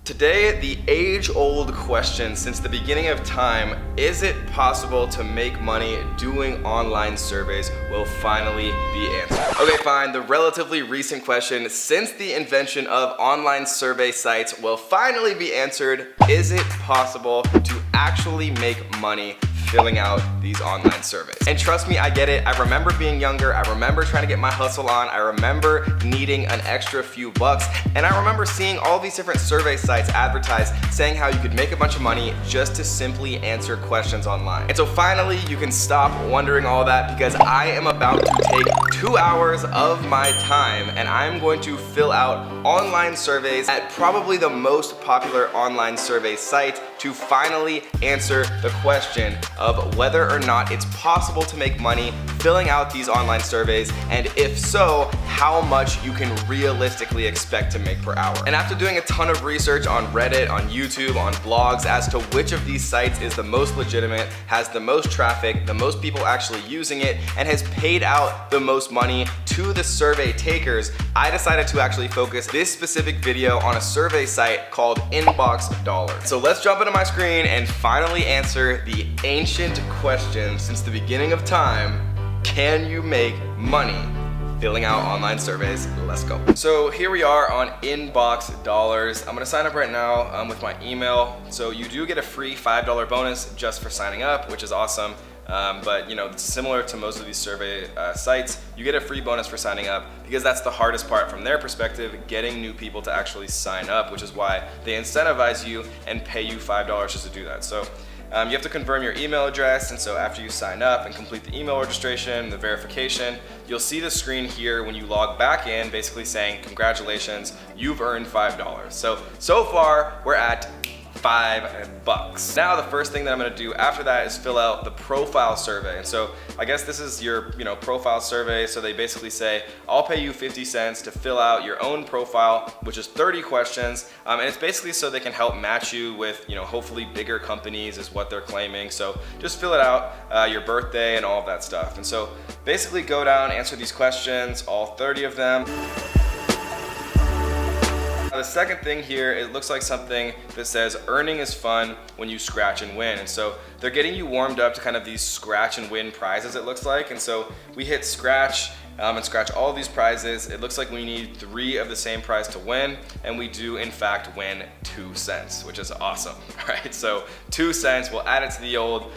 Today, the age-old question since the beginning of time, is it possible to make money doing online surveys, will finally be answered. Okay, fine, the relatively recent question since the invention of online survey sites will finally be answered. Is it possible to actually make money filling out these online surveys? And trust me, I get it. I remember being younger. I remember trying to get my hustle on. I remember needing an extra few bucks. And I remember seeing all these different survey sites advertised saying how you could make a bunch of money just to simply answer questions online. And so finally, you can stop wondering all that because I am about to take 2 hours of my time and I'm going to fill out online surveys at probably the most popular online survey site to finally answer the question of whether or not it's possible to make money filling out these online surveys, and if so, how much you can realistically expect to make per hour. And after doing a ton of research on Reddit, on YouTube, on blogs as to which of these sites is the most legitimate, has the most traffic, the most people actually using it, and has paid out the most money to the survey takers, I decided to actually focus this specific video on a survey site called Inbox Dollar. So let's jump into my screen and finally answer the ancient question since the beginning of time: can you make money filling out online surveys? Let's go. So here we are on Inbox Dollars. I'm gonna sign up right now with my email. So you do get a free $5 bonus just for signing up, which is awesome. But you know, similar to most of these survey sites, you get a free bonus for signing up because that's the hardest part from their perspective, getting new people to actually sign up, which is why they incentivize you and pay you $5 just to do that. So you have to confirm your email address, and so after you sign up and complete the email registration, the verification, you'll see the screen here when you log back in basically saying, congratulations, you've earned $5. So far, we're at $5. Now the first thing that I'm gonna do after that is fill out the profile survey. And so I guess this is your profile survey. So they basically say, I'll pay you 50 cents to fill out your own profile, which is 30 questions. And it's basically so they can help match you with hopefully bigger companies is what they're claiming. So just fill it out, your birthday and all of that stuff. And so basically go down, answer these questions, all 30 of them. The second thing here, it looks like something that says earning is fun when you scratch and win. And so they're getting you warmed up to kind of these scratch and win prizes, it looks like. And so we hit scratch and scratch all of these prizes. It looks like we need 3 of the same prize to win, and we do in fact win 2 cents, which is awesome, right? So 2 cents, we'll add it to the old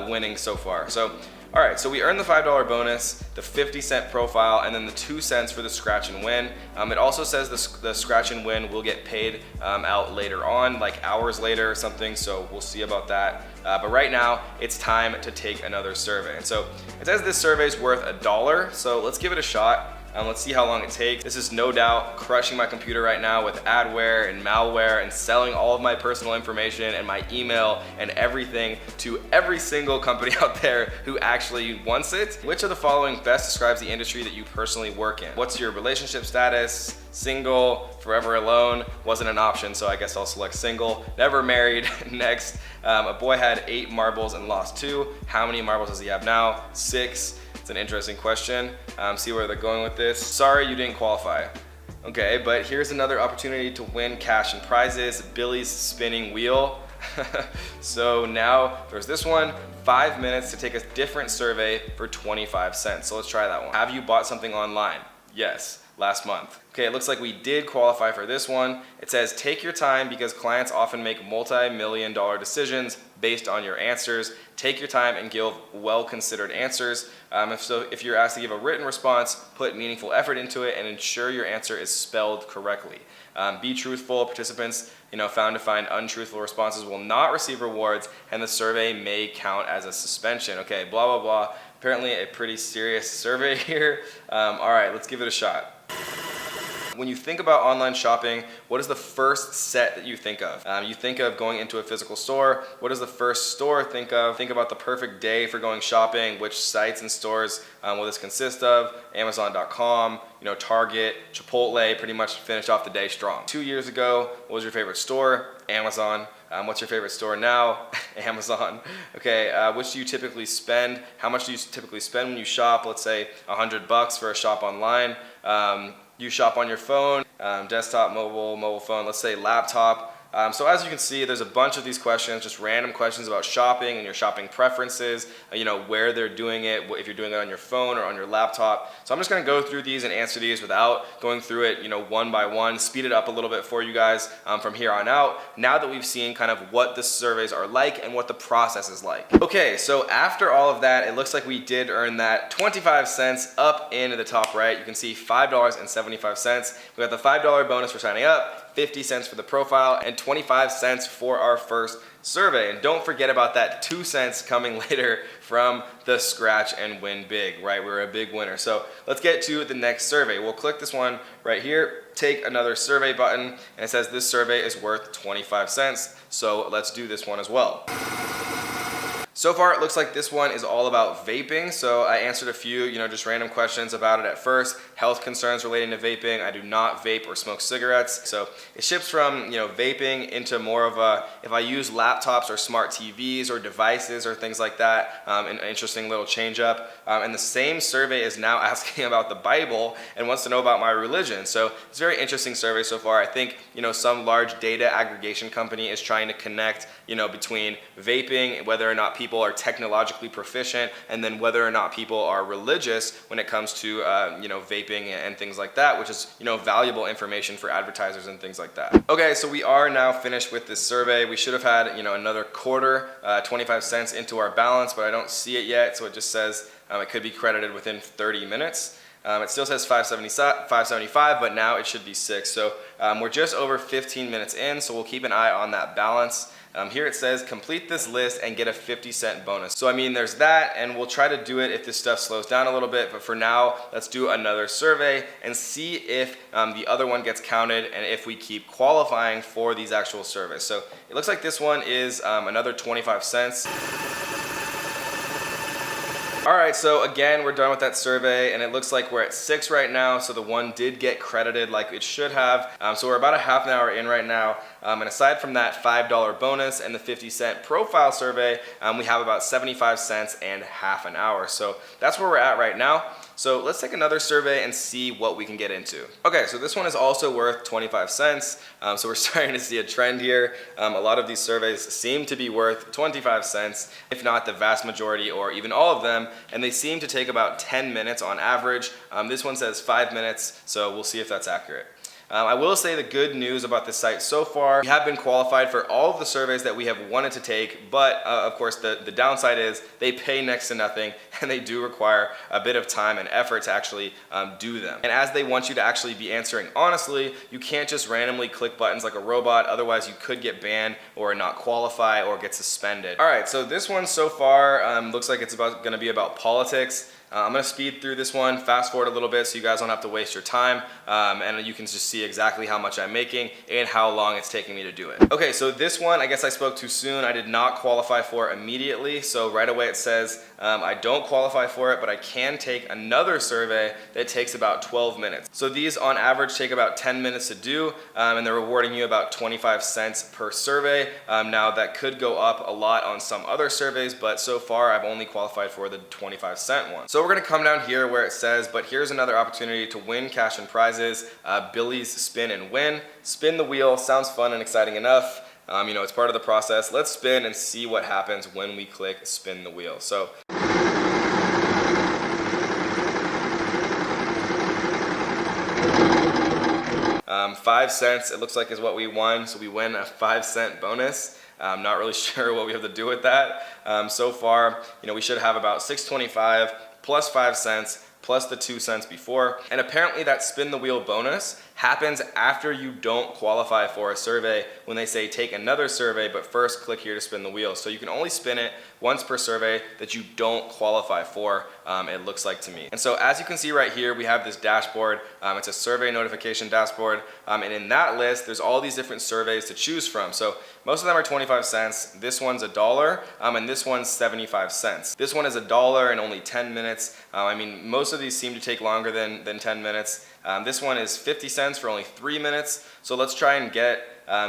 winning so far. So all right, so we earned the $5 bonus, the 50-cent profile, and then the 2 cents for the scratch and win. It also says the scratch and win will get paid out later on, like hours later or something, so we'll see about that. But right now, it's time to take another survey. And so it says this survey is worth $1, so let's give it a shot. Let's see how long it takes. This is no doubt crushing my computer right now with adware and malware and selling all of my personal information and my email and everything to every single company out there who actually wants it. Which of the following best describes the industry that you personally work in? What's your relationship status? Single, forever alone, wasn't an option, so I guess I'll select single. Never married. Next, a boy had 8 marbles and lost 2. How many marbles does he have now? 6. It's an interesting question. See where they're going with this. Sorry, you didn't qualify. Okay, but here's another opportunity to win cash and prizes. Billy's spinning wheel. So now there's this one, 5 minutes to take a different survey for 25 cents. So let's try that one. Have you bought something online? Yes, last month. Okay, it looks like we did qualify for this one. It says, take your time because clients often make multi-million-dollar decisions based on your answers. Take your time and give well-considered answers. If you're asked to give a written response, put meaningful effort into it and ensure your answer is spelled correctly. Be truthful. Participants found to find untruthful responses will not receive rewards, and the survey may count as a suspension. Okay, blah, blah, blah. Apparently a pretty serious survey here. All right, let's give it a shot. When you think about online shopping, what is the first set that you think of? You think of going into a physical store. What does the first store think of? Think about the perfect day for going shopping. Which sites and stores will this consist of? Amazon.com, Target, Chipotle, pretty much finished off the day strong. 2 years ago, what was your favorite store? Amazon. What's your favorite store now? Amazon. Okay, which do you typically spend? How much do you typically spend when you shop? Let's say $100 for a shop online. You shop on your phone, desktop, mobile phone, let's say laptop. So as you can see, there's a bunch of these questions, just random questions about shopping and your shopping preferences, where they're doing it, if you're doing it on your phone or on your laptop. So I'm just gonna go through these and answer these without going through it, one by one, speed it up a little bit for you guys from here on out, now that we've seen kind of what the surveys are like and what the process is like. Okay, so after all of that, it looks like we did earn that 25 cents up in the top right. You can see $5.75. We got the $5 bonus for signing up, 50 cents for the profile, and 25 cents for our first survey. And don't forget about that 2 cents coming later from the scratch and win big, right? We're a big winner. So let's get to the next survey. We'll click this one right here, take another survey button, and it says this survey is worth 25 cents. So let's do this one as well. So far, it looks like this one is all about vaping. So I answered a few, just random questions about it at first. Health concerns relating to vaping. I do not vape or smoke cigarettes. So it shifts from, vaping into more of a, if I use laptops or smart TVs or devices or things like that, an interesting little change up. And the same survey is now asking about the Bible and wants to know about my religion. So it's a very interesting survey so far. I think, some large data aggregation company is trying to connect, between vaping, whether or not people are technologically proficient, and then whether or not people are religious when it comes to vaping and things like that, which is valuable information for advertisers and things like that. Okay, so we are now finished with this survey. We should have had another quarter, 25 cents into our balance, but I don't see it yet, so it just says it could be credited within 30 minutes. It still says 575, but now it should be 6. So we're just over 15 minutes in, so we'll keep an eye on that balance. Here it says complete this list and get a 50-cent bonus. So I mean, there's that, and we'll try to do it if this stuff slows down a little bit, but for now, let's do another survey and see if the other one gets counted and if we keep qualifying for these actual surveys. So it looks like this one is another 25 cents. All right, so again, we're done with that survey, and it looks like we're at 6 right now, so the one did get credited like it should have. So we're about a half an hour in right now, and aside from that $5 bonus and the 50-cent profile survey, we have about 75 cents and half an hour. So that's where we're at right now. So let's take another survey and see what we can get into. Okay, so this one is also worth 25 cents. So we're starting to see a trend here. A lot of these surveys seem to be worth 25 cents, if not the vast majority or even all of them. And they seem to take about 10 minutes on average. This one says 5 minutes, so we'll see if that's accurate. I will say the good news about this site so far, we have been qualified for all of the surveys that we have wanted to take, but of course the downside is they pay next to nothing and they do require a bit of time and effort to actually do them. And as they want you to actually be answering honestly, you can't just randomly click buttons like a robot, otherwise you could get banned or not qualify or get suspended. All right, so this one so far looks like it's gonna be about politics. I'm going to speed through this one, fast forward a little bit so you guys don't have to waste your time, and you can just see exactly how much I'm making and how long it's taking me to do it. Okay, so this one, I guess I spoke too soon. I did not qualify for immediately, so right away it says I don't qualify for it, but I can take another survey that takes about 12 minutes. So these on average take about 10 minutes to do, and they're rewarding you about 25 cents per survey. Now that could go up a lot on some other surveys, but so far I've only qualified for the 25-cent one. So we're gonna come down here where it says, but here's another opportunity to win cash and prizes, Billy's Spin and Win. Spin the wheel, sounds fun and exciting enough. It's part of the process. Let's spin and see what happens when we click spin the wheel. So. 5 cents, it looks like is what we won. So we win a 5-cent bonus. I'm not really sure what we have to do with that. So far, we should have about $6.25 plus 5 cents plus the 2 cents before. And apparently that spin the wheel bonus happens after you don't qualify for a survey when they say take another survey, but first click here to spin the wheel. So you can only spin it once per survey that you don't qualify for, it looks like to me. And so as you can see right here, we have this dashboard. It's a survey notification dashboard. And in that list, there's all these different surveys to choose from. So most of them are 25 cents. This one's $1, and this one's 75 cents. This one is $1 and only 10 minutes. Most of these seem to take longer than 10 minutes. This one is 50 cents for only 3 minutes. So let's try and get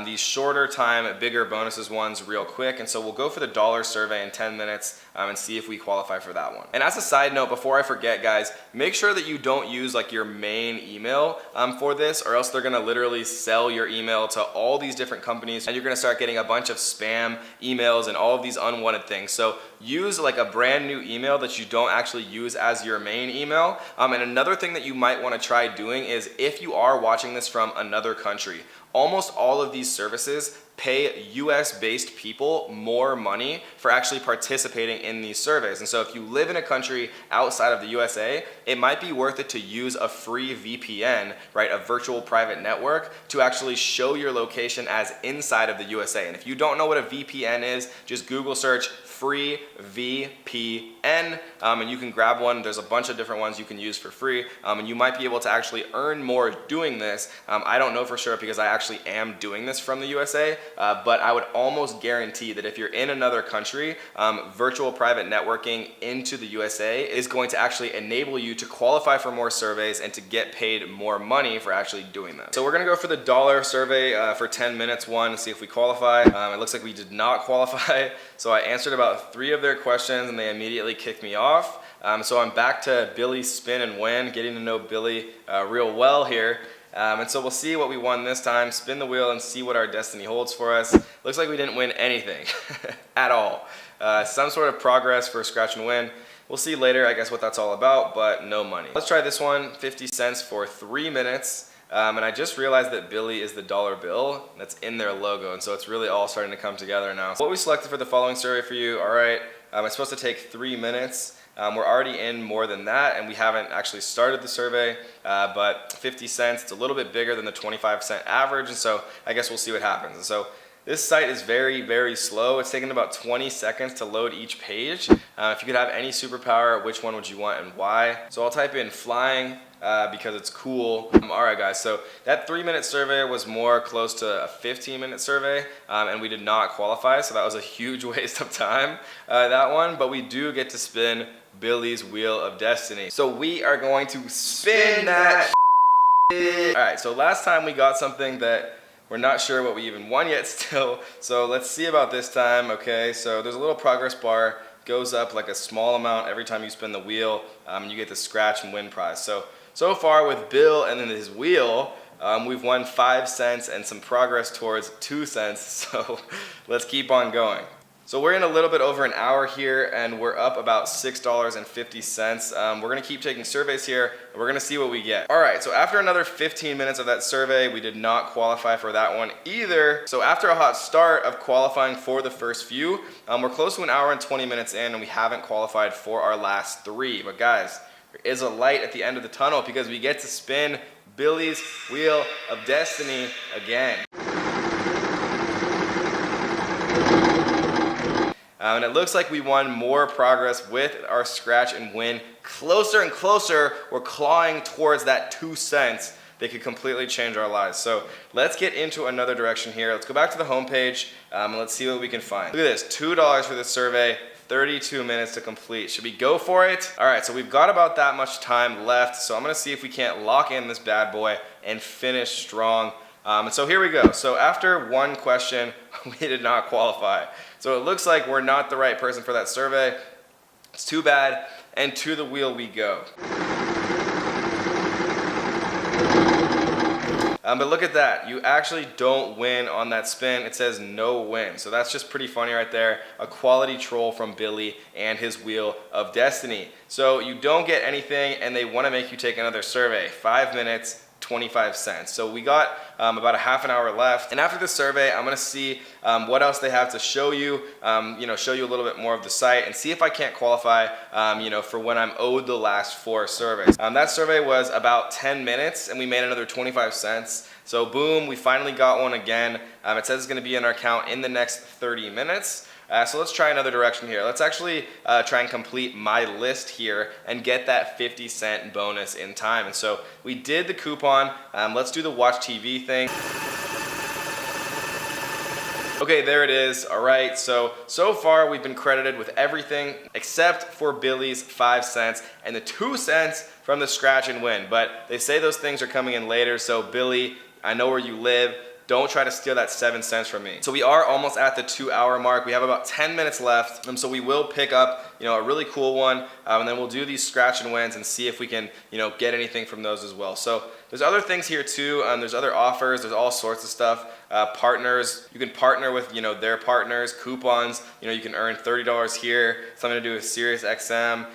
these shorter time, bigger bonuses ones real quick. And so we'll go for the dollar survey in 10 minutes and see if we qualify for that one. And as a side note, before I forget, guys, make sure that you don't use like your main email for this, or else they're gonna literally sell your email to all these different companies, and you're gonna start getting a bunch of spam emails and all of these unwanted things. So use like a brand new email that you don't actually use as your main email. And another thing that you might wanna try doing is, if you are watching this from another country, almost all of these services pay US-based people more money for actually participating in these surveys. And so if you live in a country outside of the USA, it might be worth it to use a free VPN, right, a virtual private network, to actually show your location as inside of the USA. And if you don't know what a VPN is, just Google search free VPN, and you can grab one. There's a bunch of different ones you can use for free, and you might be able to actually earn more doing this. I don't know for sure because I actually am doing this from the USA, but I would almost guarantee that if you're in another country, virtual private networking into the USA is going to actually enable you to qualify for more surveys and to get paid more money for actually doing them. So we're gonna go for the dollar survey for 10 minutes one and see if we qualify. It looks like we did not qualify, so I answered about 3 of their questions and they immediately kicked me off. So I'm back to Billy Spin and Win, getting to know Billy real well here. And so we'll see what we won this time, spin the wheel and see what our destiny holds for us. Looks like we didn't win anything at all. Some sort of progress for Scratch and Win. We'll see later, I guess, what that's all about, but no money. Let's try this one, 50 cents for 3 minutes. And I just realized that Billy is the dollar bill that's in their logo, and so it's really all starting to come together now. So what we selected for the following survey for you, all right, it's supposed to take 3 minutes. We're already in more than that, and we haven't actually started the survey, but 50 cents, it's a little bit bigger than the 25-cent average, and so I guess we'll see what happens. And so this site is very, very slow. It's taking about 20 seconds to load each page. If you could have any superpower, which one would you want and why? So I'll type in flying, because it's cool. All right, guys, so that 3-minute survey was more close to a 15-minute survey, and we did not qualify, so that was a huge waste of time, that one, but we do get to spin Billy's Wheel of Destiny. So we are going to spin that shit. All right, so last time we got something that we're not sure what we even won yet still, so let's see about this time. Okay, so there's a little progress bar, goes up like a small amount every time you spin the wheel, and you get the Scratch and Win prize. So far with Bill and then his wheel, we've won 5 cents and some progress towards 2 cents, so let's keep on going. So we're in a little bit over an hour here, and we're up about $6.50. We're gonna keep taking surveys here, and we're gonna see what we get. All right, so after another 15 minutes of that survey, we did not qualify for that one either. So after a hot start of qualifying for the first few, we're close to an hour and 20 minutes in, and we haven't qualified for our last 3. But guys, there is a light at the end of the tunnel because we get to spin Billy's Wheel of Destiny again. And it looks like we won more progress with our Scratch and Win. Closer and closer, we're clawing towards that 2 cents. They could completely change our lives. So let's get into another direction here. Let's go back to the home page, and let's see what we can find. Look at this, $2 for this survey, 32 minutes to complete. Should we go for it? All right, so we've got about that much time left, so I'm gonna see if we can't lock in this bad boy and finish strong. And so here we go. So after one question, we did not qualify. So it looks like we're not the right person for that survey. It's too bad, and to the wheel we go. But look at that, you actually don't win on that spin. It says no win. So that's just pretty funny right there. A quality troll from Billy and his Wheel of Destiny. So you don't get anything, and they want to make you take another survey. 5 minutes, 25 cents. So we got about a half an hour left, and after this survey I'm gonna see what else they have to show you, show you a little bit more of the site and see if I can't qualify for when I'm owed the last 4 surveys. That survey was about 10 minutes and we made another 25 cents. So boom, we finally got one again. It says it's gonna be in our account in the next 30 minutes. So let's try another direction here. Let's actually try and complete my list here and get that 50-cent bonus in time. And so we did the coupon. Let's do the watch TV thing. Okay, there it is. All right, so far we've been credited with everything except for Billy's 5 cents and the 2 cents from the Scratch and Win. But they say those things are coming in later, so Billy, I know where you live. don't try to steal that 7 cents from me. So we are almost at the 2-hour mark. We have about 10 minutes left. So we will pick up, a really cool one, and then we'll do these scratch and wins and see if we can, get anything from those as well. So there's other things here too. There's other offers. There's all sorts of stuff. Partners, you can partner with, their partners. Coupons, you can earn $30 here. Something to do with SiriusXM.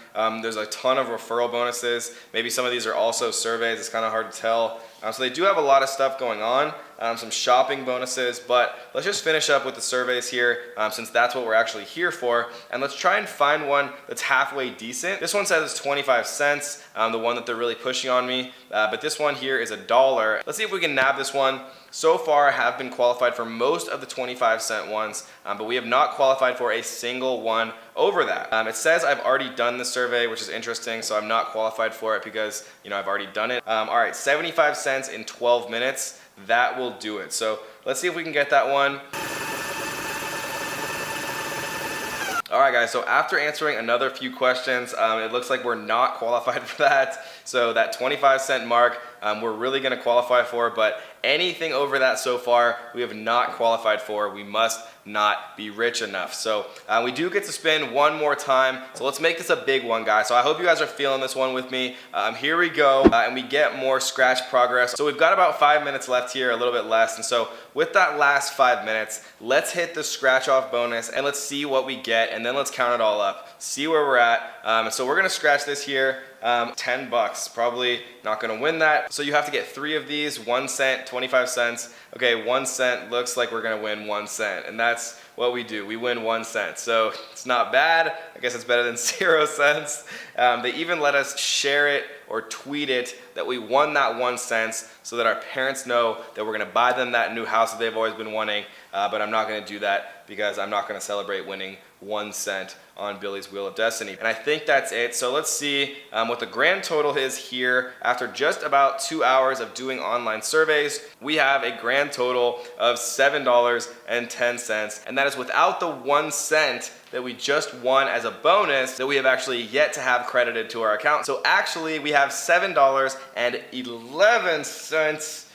There's a ton of referral bonuses. Maybe some of these are also surveys. It's kind of hard to tell. So they do have a lot of stuff going on. Some shopping bonuses, but let's just finish up with the surveys here since that's what we're actually here for. And let's try and find one that's halfway decent. This one says it's 25 cents, the one that they're really pushing on me. But this one here is $1. Let's see if we can nab this one. So far, I have been qualified for most of the 25-cent ones, but we have not qualified for a single one over that. It says I've already done the survey, which is interesting, so I'm not qualified for it because, I've already done it. All right, 75 cents in 12 minutes. That will do it. So let's see if we can get that one. All right, guys, so after answering another few questions, it looks like we're not qualified for that. So that 25-cent mark, we're really gonna qualify for, but anything over that so far, we have not qualified for. We must not be rich enough. So we do get to spin one more time. So let's make this a big one, guys. So I hope you guys are feeling this one with me. Here we go, and we get more scratch progress. So we've got about 5 minutes left here, a little bit less. And so with that last 5 minutes, let's hit the scratch off bonus and let's see what we get, and then let's count it all up, see where we're at. So we're gonna scratch this here. 10 bucks, probably not gonna win that. So you have to get 3 of these, 1 cent, 25 cents. Okay, 1 cent, looks like we're gonna win 1 cent. And that's what we do, we win 1 cent. So it's not bad, I guess it's better than 0 cents. They even let us share it or tweet it that we won that 1 cent so that our parents know that we're gonna buy them that new house that they've always been wanting. But I'm not gonna do that because I'm not gonna celebrate winning 1 cent on Billy's Wheel of Destiny. And I think that's it. So let's see what the grand total is here. After just about 2 hours of doing online surveys, we have a grand total of $7.10. And that is without the 1 cent that we just won as a bonus that we have actually yet to have credited to our account. So actually we have $7.11.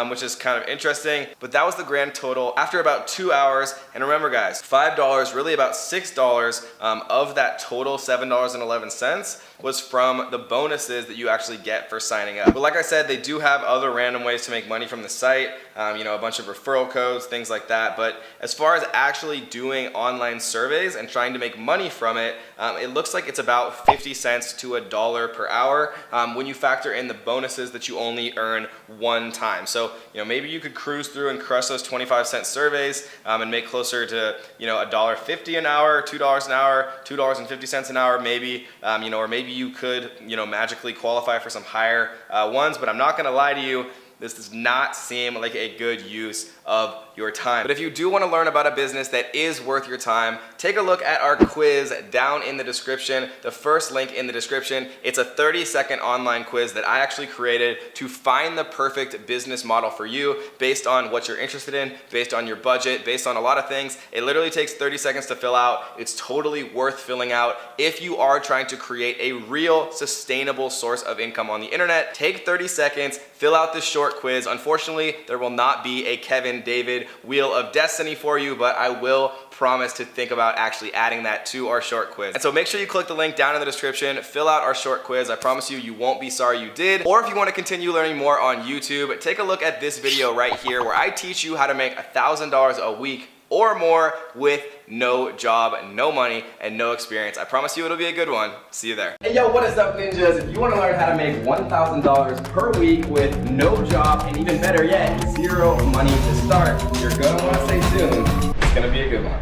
Which is kind of interesting, but that was the grand total after about 2 hours. And remember, guys, $5, really about $6 of that total $7.11 was from the bonuses that you actually get for signing up. But like I said, they do have other random ways to make money from the site, a bunch of referral codes, things like that. But as far as actually doing online surveys and trying to make money from it, it looks like it's about 50 cents to $1 per hour when you factor in the bonuses that you only earn one time. So, maybe you could cruise through and crush those 25-cent surveys and make closer to, $1.50 an hour, $2 an hour, $2.50 an hour, maybe, or maybe you could, magically qualify for some higher ones. But I'm not gonna lie to you, this does not seem like a good use of your time. But if you do want to learn about a business that is worth your time, take a look at our quiz down in the description, the first link in the description. It's a 30-second online quiz that I actually created to find the perfect business model for you based on what you're interested in, based on your budget, based on a lot of things. It literally takes 30 seconds to fill out. It's totally worth filling out if you are trying to create a real sustainable source of income on the internet. Take 30 seconds, fill out this short quiz. Unfortunately, there will not be a Kevin David Wheel of Destiny for you, but I will promise to think about actually adding that to our short quiz. And so make sure you click the link down in the description, fill out our short quiz. I promise you, you won't be sorry you did. Or if you want to continue learning more on YouTube, take a look at this video right here where I teach you how to make $1,000 a week or more with no job, no money, and no experience. I promise you it'll be a good one. See you there. Hey yo, what is up, ninjas? If you want to learn how to make $1,000 per week with no job, and even better yet, 0 money to start, you're gonna want to stay tuned. It's gonna be a good one.